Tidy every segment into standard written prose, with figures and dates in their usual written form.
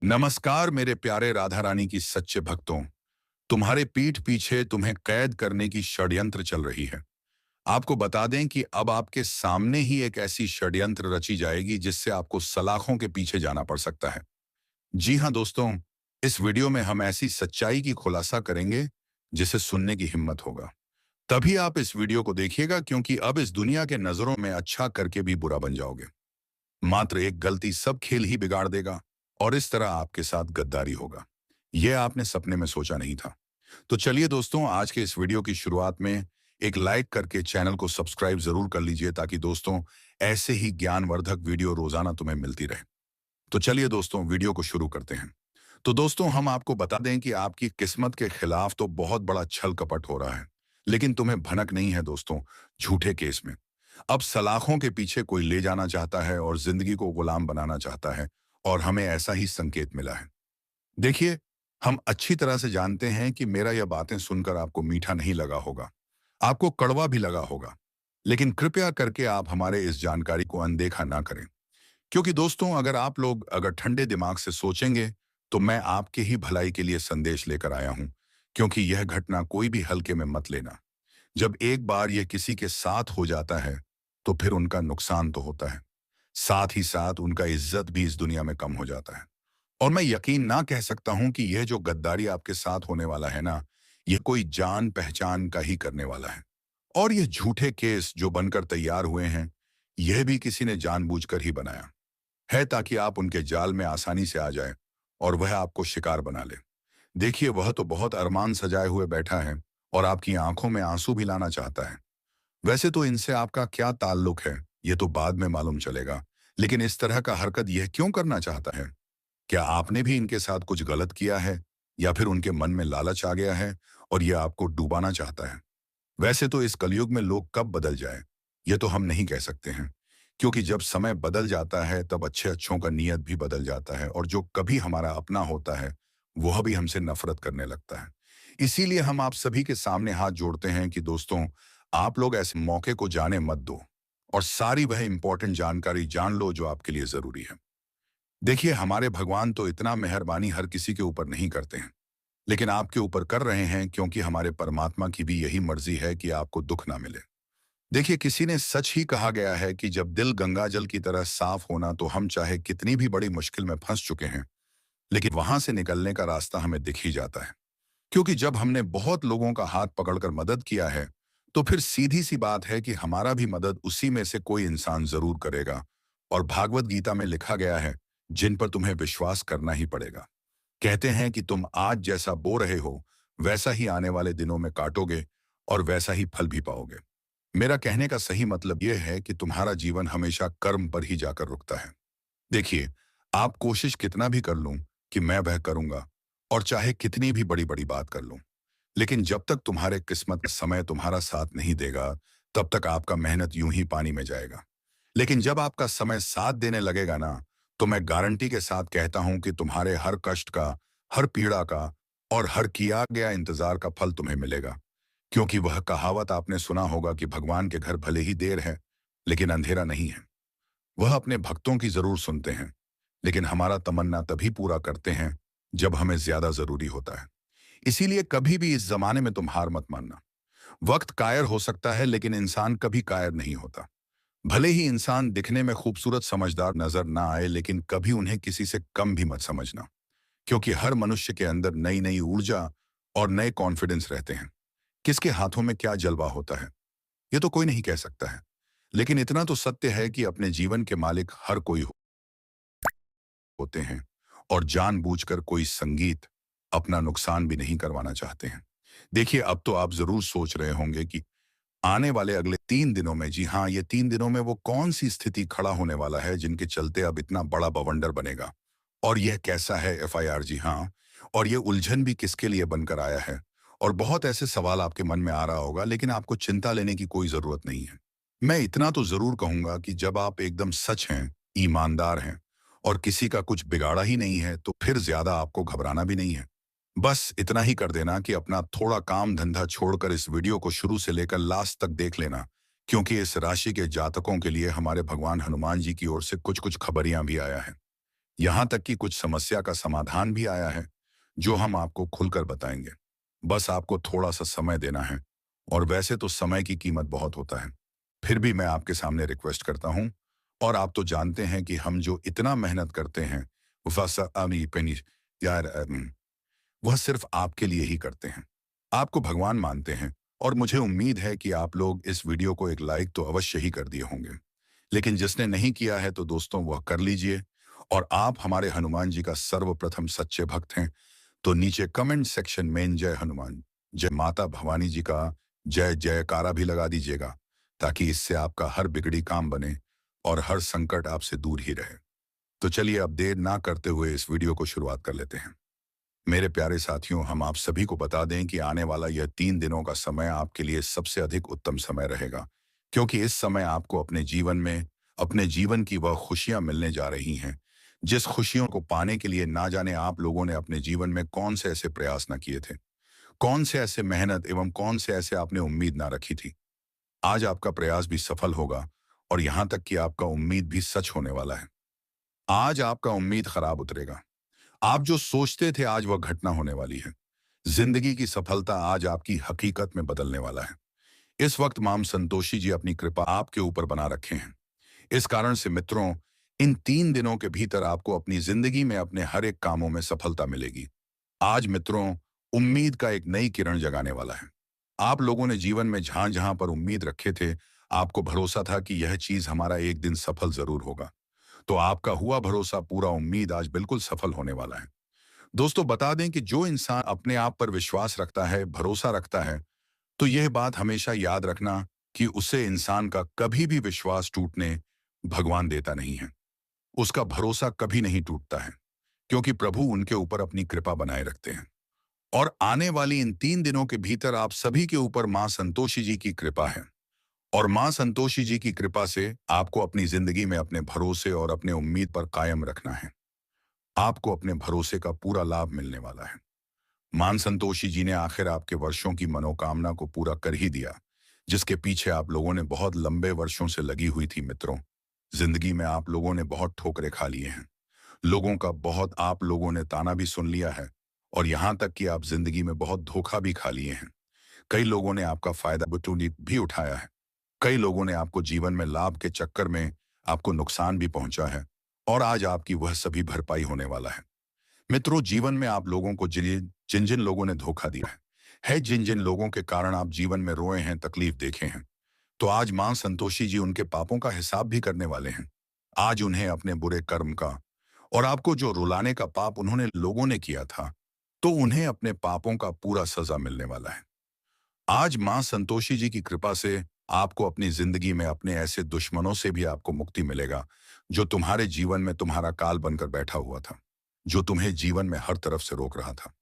नमस्कार मेरे प्यारे राधा रानी की सच्चे भक्तों। तुम्हारे पीठ पीछे तुम्हें कैद करने की षड्यंत्र चल रही है। आपको बता दें कि अब आपके सामने ही एक ऐसी षड्यंत्र रची जाएगी जिससे आपको सलाखों के पीछे जाना पड़ सकता है। जी हाँ दोस्तों, इस वीडियो में हम ऐसी सच्चाई की खुलासा करेंगे जिसे सुनने की हिम्मत होगा। तभी आप इस वीडियो को देखिएगा, क्योंकि अब इस दुनिया के नजरों में अच्छा करके भी बुरा बन जाओगे। मात्र एक गलती सब खेल ही बिगाड़ देगा और इस तरह आपके साथ गद्दारी होगा। यह आपने सपने में सोचा नहीं था। तो चलिए दोस्तों, आज के इस वीडियो की शुरुआत में एक लाइक करके चैनल को सब्सक्राइब जरूर कर लीजिए, ताकि दोस्तों ऐसे ही ज्ञानवर्धक वीडियो रोजाना तुम्हें मिलती रहे। तो चलिए दोस्तों, वीडियो को शुरू करते हैं। तो दोस्तों, हम आपको बता दें कि आपकी किस्मत के खिलाफ तो बहुत बड़ा छल कपट हो रहा है, लेकिन तुम्हें भनक नहीं है दोस्तों, झूठे केस में। अब सलाखों के पीछे कोई ले जाना चाहता है और जिंदगी को गुलाम बनाना चाहता है, और हमें ऐसा ही संकेत मिला है। देखिए, हम अच्छी तरह से जानते हैं कि मेरा यह बातें सुनकर आपको मीठा नहीं लगा होगा, आपको कड़वा भी लगा होगा। लेकिन कृपया करके आप हमारे इस जानकारी को अनदेखा ना करें, क्योंकि दोस्तों अगर ठंडे दिमाग से सोचेंगे तो मैं आपके ही भलाई के लिए संदेश लेकर आया हूं। क्योंकि यह घटना कोई भी हल्के में मत लेना। जब एक बार यह किसी के साथ हो जाता है तो फिर उनका नुकसान तो होता है, साथ ही साथ उनका इज्जत भी इस दुनिया में कम हो जाता है। और मैं यकीन ना कह सकता हूं कि यह जो गद्दारी आपके साथ होने वाला है ना, यह कोई जान पहचान का ही करने वाला है। और यह झूठे केस जो बनकर तैयार हुए हैं, यह भी किसी ने जानबूझकर ही बनाया है, ताकि आप उनके जाल में आसानी से आ जाए और वह आपको शिकार बना ले। देखिए, वह तो बहुत अरमान सजाए हुए बैठा है और आपकी आंखों में आंसू भी लाना चाहता है। वैसे तो इनसे आपका क्या ताल्लुक है, ये तो बाद में मालूम चलेगा। लेकिन इस तरह का हरकत यह क्यों करना चाहता है? क्या आपने भी इनके साथ कुछ गलत किया है, या फिर उनके मन में लालच आ गया है और यह आपको डुबाना चाहता है? वैसे तो इस कलयुग में लोग कब बदल जाए, ये तो हम नहीं कह सकते हैं। क्योंकि जब समय बदल जाता है तब अच्छे अच्छों का नीयत भी बदल जाता है, और जो कभी हमारा अपना होता है वह भी हमसे नफरत करने लगता है। इसीलिए हम आप सभी के सामने हाथ जोड़ते हैं कि दोस्तों, आप लोग ऐसे मौके को जाने मत दो और सारी वह इंपॉर्टेंट जानकारी जान लो जो आपके लिए जरूरी है। देखिए, हमारे भगवान तो इतना मेहरबानी हर किसी के ऊपर नहीं करते हैं, लेकिन आपके ऊपर कर रहे हैं, क्योंकि हमारे परमात्मा की भी यही मर्जी है कि आपको दुख ना मिले। देखिए, किसी ने सच ही कहा गया है कि जब दिल गंगा जल की तरह साफ होना, तो हम चाहे कितनी भी बड़ी मुश्किल में फंस चुके हैं, लेकिन वहां से निकलने का रास्ता हमें दिख ही जाता है। क्योंकि जब हमने बहुत लोगों का हाथ पकड़कर मदद किया है, तो फिर सीधी सी बात है कि हमारा भी मदद उसी में से कोई इंसान जरूर करेगा। और भागवत गीता में लिखा गया है, जिन पर तुम्हें विश्वास करना ही पड़ेगा। कहते हैं कि तुम आज जैसा बो रहे हो, वैसा ही आने वाले दिनों में काटोगे और वैसा ही फल भी पाओगे। मेरा कहने का सही मतलब यह है कि तुम्हारा जीवन हमेशा कर्म पर ही जाकर रुकता है। देखिए, आप कोशिश कितना भी कर लूं कि मैं वह करूंगा, और चाहे कितनी भी बड़ी बड़ी बात कर लूं, लेकिन जब तक तुम्हारे किस्मत का समय तुम्हारा साथ नहीं देगा, तब तक आपका मेहनत यूं ही पानी में जाएगा। लेकिन जब आपका समय साथ देने लगेगा ना, तो मैं गारंटी के साथ कहता हूं कि तुम्हारे हर कष्ट का, हर पीड़ा का और हर किया गया इंतजार का फल तुम्हें मिलेगा। क्योंकि वह कहावत आपने सुना होगा कि भगवान के घर भले ही देर है, लेकिन अंधेरा नहीं है। वह अपने भक्तों की जरूर सुनते हैं, लेकिन हमारा तमन्ना तभी पूरा करते हैं जब हमें ज्यादा जरूरी होता है। इसीलिए कभी भी इस जमाने में तुम हार मत मानना। वक्त कायर हो सकता है, लेकिन इंसान कभी कायर नहीं होता। भले ही इंसान दिखने में खूबसूरत समझदार नजर ना आए, लेकिन कभी उन्हें किसी से कम भी मत समझना। क्योंकि हर मनुष्य के अंदर नई नई ऊर्जा और नए कॉन्फिडेंस रहते हैं। किसके हाथों में क्या जलवा होता है, ये तो कोई नहीं कह सकता है। लेकिन इतना तो सत्य है कि अपने जीवन के मालिक हर कोई होते हैं, और जानबूझकर कोई संगीत अपना नुकसान भी नहीं करवाना चाहते हैं। देखिए, अब तो आप जरूर सोच रहे होंगे कि आने वाले अगले 3 दिनों में, जी हाँ, ये 3 दिनों में वो कौन सी स्थिति खड़ा होने वाला है जिनके चलते अब इतना बड़ा बवंडर बनेगा। और यह कैसा है एफआईआर, जी हाँ, और ये उलझन भी किसके लिए बनकर आया है। और बहुत ऐसे सवाल आपके मन में आ रहा होगा, लेकिन आपको चिंता लेने की कोई जरूरत नहीं है। मैं इतना तो जरूर कहूंगा कि जब आप एकदम सच हैं, ईमानदार हैं और किसी का कुछ बिगाड़ा ही नहीं है, तो फिर ज्यादा आपको घबराना भी नहीं है। बस इतना ही कर देना कि अपना थोड़ा काम धंधा छोड़कर इस वीडियो को शुरू से लेकर लास्ट तक देख लेना। क्योंकि इस राशि के जातकों के लिए हमारे भगवान हनुमान जी की ओर से कुछ कुछ खबरियां भी आया है। यहाँ तक कि कुछ समस्या का समाधान भी आया है, जो हम आपको खुलकर बताएंगे। बस आपको थोड़ा सा समय देना है, और वैसे तो समय की कीमत बहुत होता है। फिर भी मैं आपके सामने रिक्वेस्ट करता हूँ, और आप तो जानते हैं कि हम जो इतना मेहनत करते हैं, यार वह सिर्फ आपके लिए ही करते हैं। आपको भगवान मानते हैं, और मुझे उम्मीद है कि आप लोग इस वीडियो को एक लाइक तो अवश्य ही कर दिए होंगे। लेकिन जिसने नहीं किया है तो दोस्तों वह कर लीजिए। और आप हमारे हनुमान जी का सर्वप्रथम सच्चे भक्त हैं, तो नीचे कमेंट सेक्शन में जय हनुमान, जय माता भवानी जी का जय जयकारा भी लगा दीजिएगा, ताकि इससे आपका हर बिगड़ी काम बने और हर संकट आपसे दूर ही रहे। तो चलिए अब देर ना करते हुए इस वीडियो को शुरुआत कर लेते हैं। मेरे प्यारे साथियों, हम आप सभी को बता दें कि आने वाला यह 3 दिनों का समय आपके लिए सबसे अधिक उत्तम समय रहेगा, क्योंकि इस समय आपको अपने जीवन में अपने जीवन की वह खुशियां मिलने जा रही हैं, जिस खुशियों को पाने के लिए ना जाने आप लोगों ने अपने जीवन में कौन से ऐसे प्रयास ना किए थे, कौन से ऐसे मेहनत एवं कौन से ऐसे आपने उम्मीद ना रखी थी। आज आपका प्रयास भी सफल होगा, और यहां तक कि आपका उम्मीद भी सच होने वाला है। आज आपका उम्मीद खराब उतरेगा। आप जो सोचते थे आज वह घटना होने वाली है। जिंदगी की सफलता आज आपकी हकीकत में बदलने वाला है। इस वक्त माम संतोषी जी अपनी कृपा आपके ऊपर बना रखे हैं। इस कारण से मित्रों, इन 3 दिनों के भीतर आपको अपनी जिंदगी में अपने हर एक कामों में सफलता मिलेगी। आज मित्रों, उम्मीद का एक नई किरण जगाने वाला है। आप लोगों ने जीवन में जहां जहां पर उम्मीद रखे थे, आपको भरोसा था कि यह चीज हमारा एक दिन सफल जरूर होगा, तो आपका हुआ भरोसा पूरा उम्मीद आज बिल्कुल सफल होने वाला है। दोस्तों, बता दें कि जो इंसान अपने आप पर विश्वास रखता है, भरोसा रखता है, तो यह बात हमेशा याद रखना कि उसे इंसान का कभी भी विश्वास टूटने भगवान देता नहीं है। उसका भरोसा कभी नहीं टूटता है, क्योंकि प्रभु उनके ऊपर अपनी कृपा बनाए रखते हैं। और आने वाली इन 3 दिनों के भीतर आप सभी के ऊपर मां संतोषी जी की कृपा है। और मां संतोषी जी की कृपा से आपको अपनी जिंदगी में अपने भरोसे और अपने उम्मीद पर कायम रखना है। आपको अपने भरोसे का पूरा लाभ मिलने वाला है। मान संतोषी जी ने आखिर आपके वर्षों की मनोकामना को पूरा कर ही दिया, जिसके पीछे आप लोगों ने बहुत लंबे वर्षों से लगी हुई थी। मित्रों, जिंदगी में आप लोगों ने बहुत ठोकरें खा लिए हैं। लोगों का बहुत आप लोगों ने ताना भी सुन लिया है, और यहाँ तक कि आप जिंदगी में बहुत धोखा भी खा लिए हैं। कई लोगों ने आपका फायदा बटूनी भी उठाया है। कई लोगों ने आपको जीवन में लाभ के चक्कर में आपको नुकसान भी पहुंचा है, और आज आपकी वह सभी भरपाई होने वाला है। मित्रों, जीवन में आप लोगों को जिन जिन जिन लोगों ने धोखा दिया है जिन जिन लोगों के कारण आप जीवन में रोए हैं, तकलीफ देखे हैं, तो आज मां संतोषी जी उनके पापों का हिसाब भी करने वाले हैं। आज उन्हें अपने बुरे कर्म का, और आपको जो रुलाने का पाप उन्होंने लोगों ने किया था, तो उन्हें अपने पापों का पूरा सजा मिलने वाला है। आज मां संतोषी जी की कृपा से आपको अपनी जिंदगी में अपने ऐसे दुश्मनों से भी आपको मुक्ति मिलेगा, जो तुम्हारे जीवन में तुम्हारा काल बनकर बैठा हुआ था, जो तुम्हें जीवन में हर तरफ से रोक रहा था।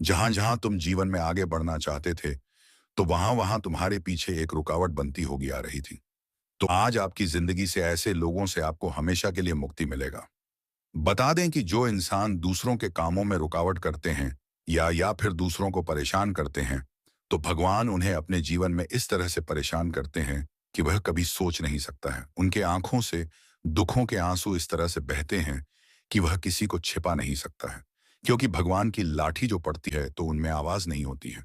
जहां जहां तुम जीवन में आगे बढ़ना चाहते थे, तो वहां वहां तुम्हारे पीछे एक रुकावट बनती होगी आ रही थी। तो आज आपकी जिंदगी से ऐसे लोगों से आपको हमेशा के लिए मुक्ति मिलेगा। बता दें कि जो इंसान दूसरों के कामों में रुकावट करते हैं, या फिर दूसरों को परेशान करते हैं, तो भगवान उन्हें अपने जीवन में इस तरह से परेशान करते हैं कि वह कभी सोच नहीं सकता है। उनके आंखों से दुखों के आंसू इस तरह से बहते हैं कि वह किसी को छिपा नहीं सकता है, क्योंकि भगवान की लाठी जो पड़ती है तो उनमें आवाज नहीं होती है।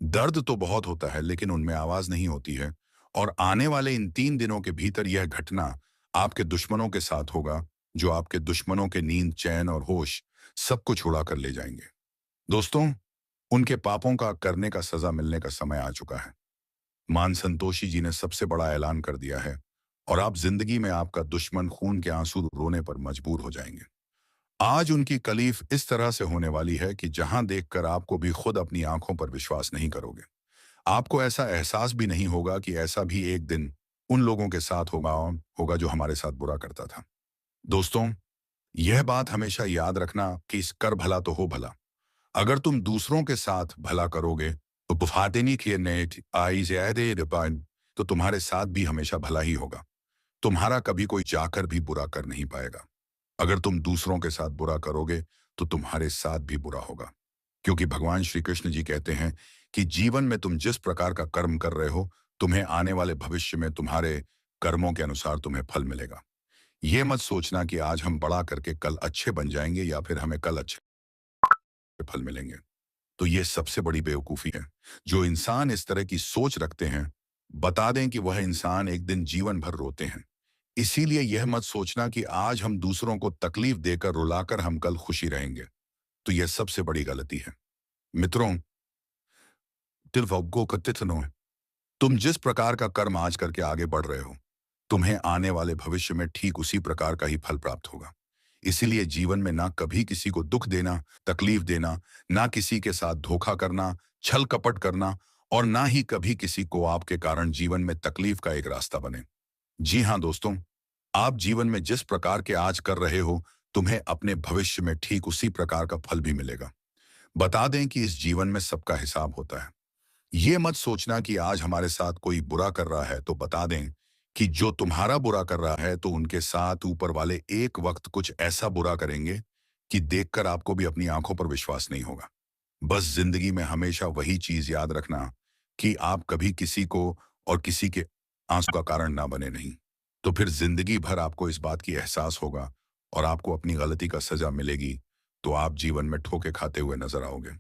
दर्द तो बहुत होता है, लेकिन उनमें आवाज नहीं होती है। और आने वाले इन 3 दिनों के भीतर यह घटना आपके दुश्मनों के साथ होगा, जो आपके दुश्मनों के नींद, चैन और होश सब कुछ उड़ा कर ले जाएंगे। दोस्तों, उनके पापों का करने का सजा मिलने का समय आ चुका है। मान संतोषी जी ने सबसे बड़ा ऐलान कर दिया है, और आप जिंदगी में आपका दुश्मन खून के आंसू रोने पर मजबूर हो जाएंगे। आज उनकी कलीफ इस तरह से होने वाली है कि जहां देखकर आपको भी खुद अपनी आंखों पर विश्वास नहीं करोगे। आपको ऐसा एहसास भी नहीं होगा कि ऐसा भी एक दिन उन लोगों के साथ होगा जो हमारे साथ बुरा करता था। दोस्तों, यह बात हमेशा याद रखना कि इस कर भला तो हो भला। अगर तुम दूसरों के साथ भला करोगे, तो बुफातिनी की नेट आई ज़्यादे रिबान, तो तुम्हारे साथ भी हमेशा भला ही होगा। तुम्हारा कभी कोई जाकर भी बुरा कर नहीं पाएगा। अगर तुम दूसरों के साथ बुरा करोगे, तो तुम्हारे साथ भी बुरा होगा, क्योंकि भगवान श्री कृष्ण जी कहते हैं कि जीवन में तुम जिस प्रकार का कर्म कर रहे हो, तुम्हें आने वाले भविष्य में तुम्हारे कर्मों के अनुसार तुम्हें फल मिलेगा। ये मत सोचना कि आज हम बड़ा करके कल अच्छे बन जाएंगे या फिर हमें कल अच्छे फल मिलेंगे। तो ये सबसे बड़ी बेवकूफ़ी है। जो इंसान इस तरह की सोच रखते हैं, बता दें कि वह इंसान एक दिन जीवन भर रोते हैं। इसीलिए यह मत सोचना कि आज हम दूसरों को तकलीफ देकर रुलाकर हम कल खुशी रहेंगे। तो यह सबसे बड़ी गलती है। मित्रों, तुम जिस प्रकार का कर्म आज करके आगे बढ़ रहे हो, तुम्हें आने वाले भविष्य में ठीक उसी प्रकार का ही फल प्राप्त होगा। इसीलिए जीवन में ना कभी किसी को दुख देना, तकलीफ देना, ना किसी के साथ धोखा करना, छल कपट करना और ना ही कभी किसी को आपके कारण जीवन में तकलीफ का एक रास्ता बने। जी हाँ दोस्तों, आप जीवन में जिस प्रकार के आज कर रहे हो, तुम्हें अपने भविष्य में ठीक उसी प्रकार का फल भी मिलेगा। बता दें कि इस जीवन में सबका हिसाब होता है। ये मत सोचना कि आज हमारे साथ कोई बुरा कर रहा है तो बता दें कि जो तुम्हारा बुरा कर रहा है तो उनके साथ ऊपर वाले एक वक्त कुछ ऐसा बुरा करेंगे कि देखकर आपको भी अपनी आंखों पर विश्वास नहीं होगा। बस जिंदगी में हमेशा वही चीज याद रखना कि आप कभी किसी को और किसी के आंसू का कारण ना बने नहीं। तो फिर जिंदगी भर आपको इस बात की एहसास होगा और आपको अपनी गलती का सजा मिलेगी, तो आप जीवन में ठोके खाते हुए नजर आओगे।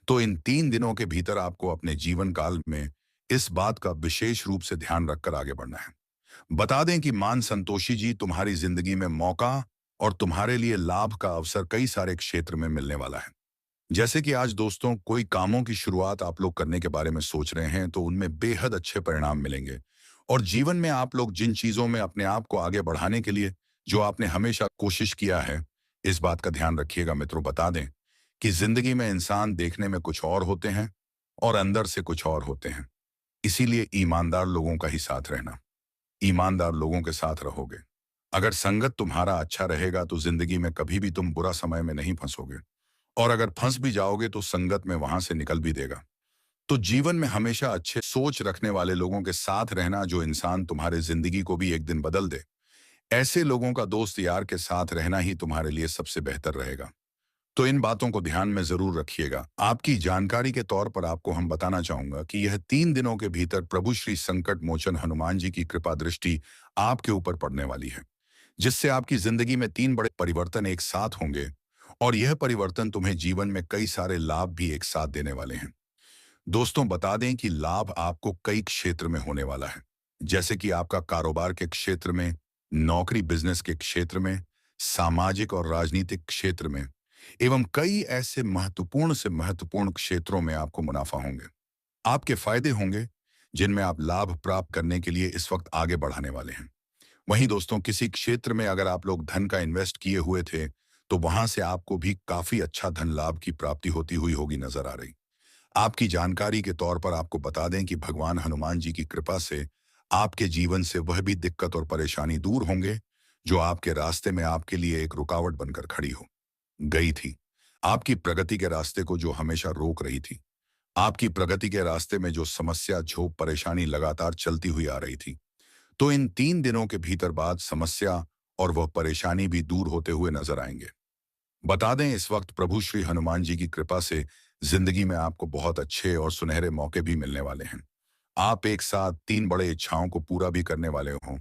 तो इन 3 दिनों के भीतर आपको अपने जीवन काल में इस बात का विशेष रूप से ध्यान रखकर आगे बढ़ना है। बता दें कि मान संतोषी जी, तुम्हारी जिंदगी में मौका और तुम्हारे लिए लाभ का अवसर कई सारे क्षेत्र में मिलने वाला है। जैसे कि आज दोस्तों, कोई कामों की शुरुआत आप लोग करने के बारे में सोच रहे हैं तो उनमें बेहद अच्छे परिणाम मिलेंगे। और जीवन में आप लोग जिन चीजों में अपने आप को आगे बढ़ाने के लिए जो आपने हमेशा कोशिश किया है, इस बात का ध्यान रखिएगा मित्रों। बता दें कि जिंदगी में इंसान देखने में कुछ और होते हैं और अंदर से कुछ और होते हैं। इसीलिए ईमानदार लोगों का ही साथ रहना। ईमानदार लोगों के साथ रहोगे, अगर संगत तुम्हारा अच्छा रहेगा तो जिंदगी में कभी भी तुम बुरा समय में नहीं फंसोगे। और अगर फंस भी जाओगे तो संगत में वहां से निकल भी देगा। तो जीवन में हमेशा अच्छे सोच रखने वाले लोगों के साथ रहना, जो इंसान तुम्हारे जिंदगी को भी एक दिन बदल दे। ऐसे लोगों का दोस्त यार के साथ रहना ही तुम्हारे लिए सबसे बेहतर रहेगा। तो इन बातों को ध्यान में जरूर रखिएगा। आपकी जानकारी के तौर पर आपको हम बताना चाहूंगा कि यह 3 दिनों के भीतर प्रभु श्री संकट मोचन हनुमान जी की कृपा दृष्टि आपके ऊपर पड़ने वाली है, जिससे आपकी जिंदगी में 3 बड़े परिवर्तन एक साथ होंगे। और यह परिवर्तन तुम्हें जीवन में कई सारे लाभ भी एक साथ देने वाले हैं। दोस्तों, बता दें कि लाभ आपको कई क्षेत्र में होने वाला है, जैसे कि आपका कारोबार के क्षेत्र में, नौकरी बिजनेस के क्षेत्र में, सामाजिक और राजनीतिक क्षेत्र में, एवं कई ऐसे महत्वपूर्ण से महत्वपूर्ण क्षेत्रों में आपको मुनाफा होंगे। आपके फायदे होंगे जिनमें आप लाभ प्राप्त करने के लिए इस वक्त आगे बढ़ाने वाले हैं। वहीं दोस्तों, किसी क्षेत्र में अगर आप लोग धन का इन्वेस्ट किए हुए थे तो वहां से आपको भी काफी अच्छा धन लाभ की प्राप्ति होती हुई होगी नजर आ रही। आपकी जानकारी के तौर पर आपको बता दें कि भगवान हनुमान जी की कृपा से आपके जीवन से वह भी दिक्कत और परेशानी दूर होंगे जो आपके रास्ते में आपके लिए एक रुकावट बनकर खड़ी हो गई थी। आपकी प्रगति के रास्ते को जो हमेशा रोक रही थी, आपकी प्रगति के रास्ते में जो समस्या झोंक परेशानी लगातार चलती हुई आ रही थी, तो इन 3 दिनों के भीतर बाद समस्या और वह परेशानी भी दूर होते हुए नजर आएंगे। बता दें, इस वक्त प्रभु श्री हनुमान जी की कृपा से जिंदगी में आपको बहुत अच्छे और सुनहरे मौके भी मिलने वाले हैं। आप एक साथ 3 बड़े इच्छाओं को पूरा भी करने वाले हों।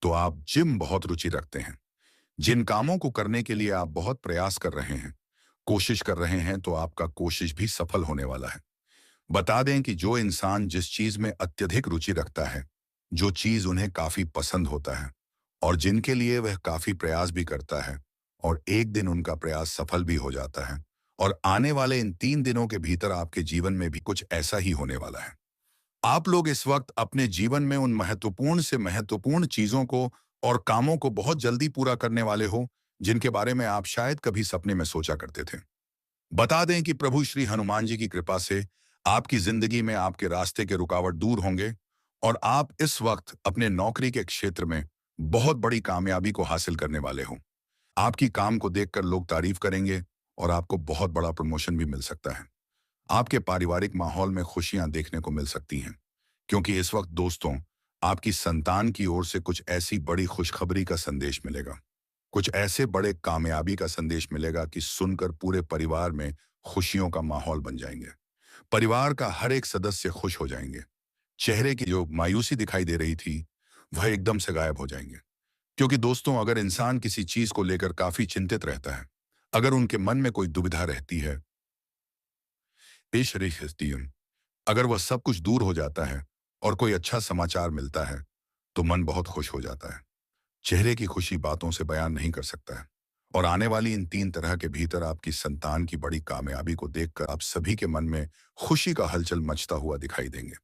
तो आप जिम बहुत रुचि रखते हैं, जिन कामों को करने के लिए आप बहुत प्रयास कर रहे हैं, कोशिश कर रहे हैं, तो आपका कोशिश भी सफल होने वाला है। बता दें कि जो इंसान जिस चीज में अत्यधिक रुचि रखता है, जो चीज उन्हें काफी पसंद होता है और जिनके लिए वह काफी प्रयास भी करता है, और एक दिन उनका प्रयास सफल भी हो जाता है, और आने वाले इन 3 दिनों के भीतर आपके जीवन में भी कुछ ऐसा ही होने वाला है। आप लोग इस वक्त अपने जीवन में उन महत्वपूर्ण से महत्वपूर्ण चीजों को और कामों को बहुत जल्दी पूरा करने वाले हो, जिनके बारे में आप शायद कभी सपने में सोचा करते थे। बता दें कि प्रभु श्री हनुमान जी की कृपा से आपकी जिंदगी में आपके रास्ते के रुकावट दूर होंगे और आप इस वक्त अपने नौकरी के क्षेत्र में बहुत बड़ी कामयाबी को हासिल करने वाले हो। आपकी काम को देखकर लोग तारीफ करेंगे और आपको बहुत बड़ा प्रमोशन भी मिल सकता है। आपके पारिवारिक माहौल में खुशियां देखने को मिल सकती हैं, क्योंकि इस वक्त दोस्तों, आपकी संतान की ओर से कुछ ऐसी बड़ी खुशखबरी का संदेश मिलेगा। कुछ ऐसे बड़े कामयाबी का संदेश मिलेगा कि सुनकर पूरे परिवार में खुशियों का माहौल बन जाएंगे। परिवार का हर एक सदस्य खुश हो जाएंगे। चेहरे की जो मायूसी दिखाई दे रही थी, वह एकदम से गायब हो जाएंगे, क्योंकि दोस्तों, अगर इंसान किसी चीज को लेकर काफी चिंतित रहता है, अगर उनके मन में कोई दुविधा रहती है, पेश अगर वह सब कुछ दूर हो जाता है और कोई अच्छा समाचार मिलता है, तो मन बहुत खुश हो जाता है। चेहरे की खुशी बातों से बयान नहीं कर सकता है। और आने वाली इन 3 तरह के भीतर आपकी संतान की बड़ी कामयाबी को देखकर आप सभी के मन में खुशी का हलचल मचता हुआ दिखाई देंगे।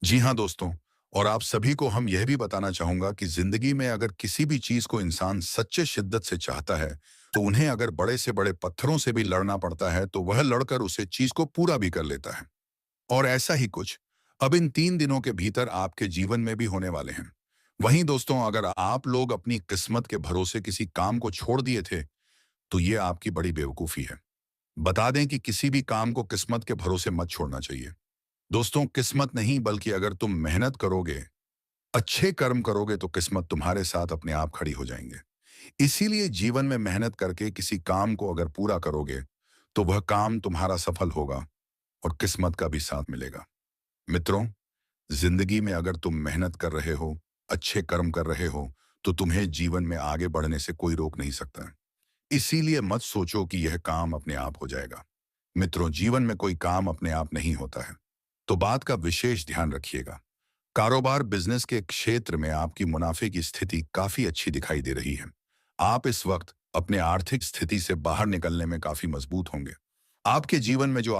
जी हाँ दोस्तों, और आप सभी को हम यह भी बताना चाहूंगा कि जिंदगी में अगर किसी भी चीज को इंसान सच्चे शिद्दत से चाहता है, तो उन्हें अगर बड़े से बड़े पत्थरों से भी लड़ना पड़ता है, तो वह लड़कर उसे चीज को पूरा भी कर लेता है। और ऐसा ही कुछ अब इन 3 दिनों के भीतर आपके जीवन में भी होने वाले हैं। वहीं दोस्तों, अगर आप लोग अपनी किस्मत के भरोसे किसी काम को छोड़ दिए थे, तो ये आपकी बड़ी बेवकूफी है। बता दें कि किसी भी काम को किस्मत के भरोसे मत छोड़ना चाहिए। दोस्तों, किस्मत नहीं, बल्कि अगर तुम मेहनत करोगे, अच्छे कर्म करोगे, तो किस्मत तुम्हारे साथ अपने आप खड़ी हो जाएंगे। इसीलिए जीवन में मेहनत करके किसी काम को अगर पूरा करोगे, तो वह काम तुम्हारा सफल होगा और किस्मत का भी साथ मिलेगा। मित्रों, जिंदगी में अगर तुम मेहनत कर रहे हो, अच्छे कर्म कर रहे हो, तो तुम्हें जीवन में आगे बढ़ने से कोई रोक नहीं सकता। इसीलिए मत सोचो कि यह काम अपने आप हो जाएगा। मित्रों, जीवन में कोई काम अपने आप नहीं होता है, तो बात का विशेष ध्यान रखिएगा। कारोबार बिजनेस के क्षेत्र में आपकी मुनाफे की स्थिति काफी अच्छी दिखाई दे रही है। आप इस वक्त अपने आर्थिक स्थिति से बाहर निकलने में काफी मजबूत होंगे। आपके जीवन में जो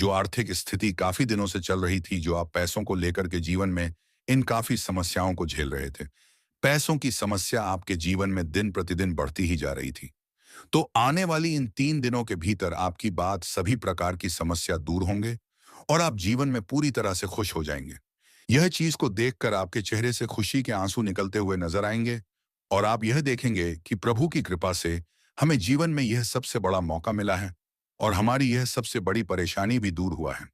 आर्थिक स्थिति काफी दिनों से चल रही थी, जो आप पैसों को लेकर के जीवन में इन काफी समस्याओं को झेल रहे थे, पैसों की समस्या आपके जीवन में दिन प्रतिदिन बढ़ती ही जा रही थी। तो आने वाली इन 3 दिनों के भीतर आपकी बात सभी प्रकार की समस्या दूर होंगे और आप जीवन में पूरी तरह से खुश हो जाएंगे। यह चीज को देखकर आपके चेहरे से खुशी के आंसू निकलते हुए नजर आएंगे और आप यह देखेंगे कि प्रभु की कृपा से हमें जीवन में यह सबसे बड़ा मौका मिला है और हमारी यह सबसे बड़ी परेशानी भी दूर हुआ है।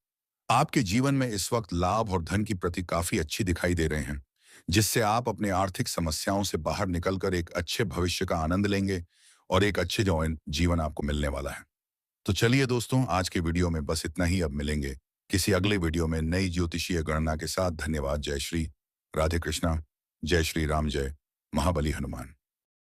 आपके जीवन में इस वक्त लाभ और धन की प्रति काफी अच्छी दिखाई दे रहे हैं, जिससे आप अपने आर्थिक समस्याओं से बाहर निकलकर एक अच्छे भविष्य का आनंद लेंगे और एक अच्छे जीवन आपको मिलने वाला है। तो चलिए दोस्तों, आज के वीडियो में बस इतना ही। अब मिलेंगे किसी अगले वीडियो में नई ज्योतिषीय गणना के साथ। धन्यवाद। जय श्री राधे कृष्णा। जय श्री राम। जय महाबली हनुमान।